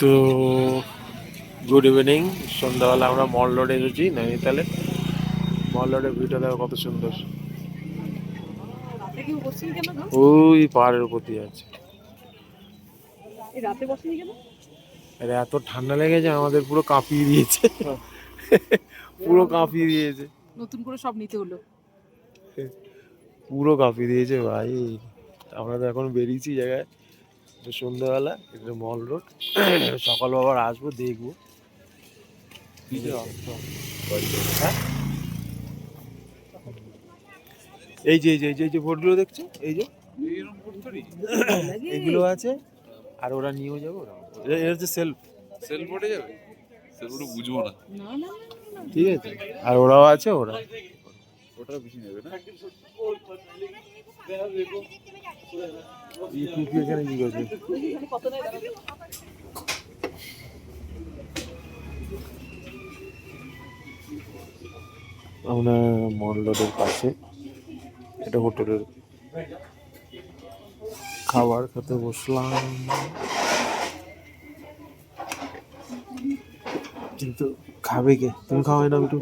তো good evening. সন্ধ্যাবেলা আমরা মল রোডে এসেছি নৈনিতালে। মল রোডের ভিউটা দেখো কত সুন্দর। ওই পাহাড়ের উপর দিয়ে আছে। আরে এত ঠান্ডা লেগেছে আমাদের, পুরো কাঁপিয়ে দিয়েছে, পুরো কাঁপিয়ে দিয়েছে, নতুন করে সব নিতে হলো, পুরো কাঁপিয়ে দিয়েছে ভাই। আমরা তো এখন বেরিয়েছি জায়গায়, সন্ধ্যাবেলা এটা মল রোড। সকাল আবার আসবো, দেখবো। হ্যাঁ, এই যে বোর্ডগুলো দেখছো, এই যে এগুলো আছে, আর ওরা নিয়েও যাবো। এটা হচ্ছে সেলফ বোর্ডে যাবে, সেলফ বোর্ডে বুঝবো না, ঠিক আছে। আর ওরাও আছে, ওটা বেশি নেবে না। এখানে কি করছে? আমরা মল রোডের পাশে এটা হোটেলের খাবার খেতে বসলাম, কিন্তু খাবে কে? তুমি খাওয়াই না একটু।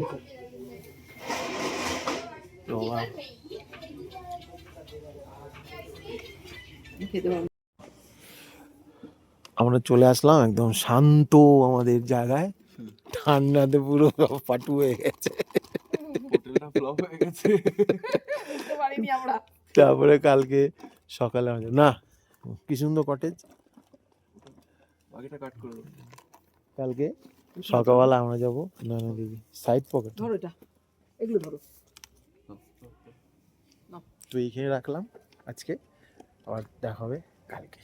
আমরা চলে আসলাম একদম শান্ত আমাদের জায়গায়, ঠান্ডাতে পুরো পাটু হয়ে গেছে। তারপরে কালকে সকালে না, কি সুন্দর কটেজ। কালকে সকালবেলা আমরা যাবো নানা দিদি সাইড পকেট। ধরো এটা, এগুলো ধরো। তো এইখানে রাখলাম আজকে, আবার দেখা হবে কালকে।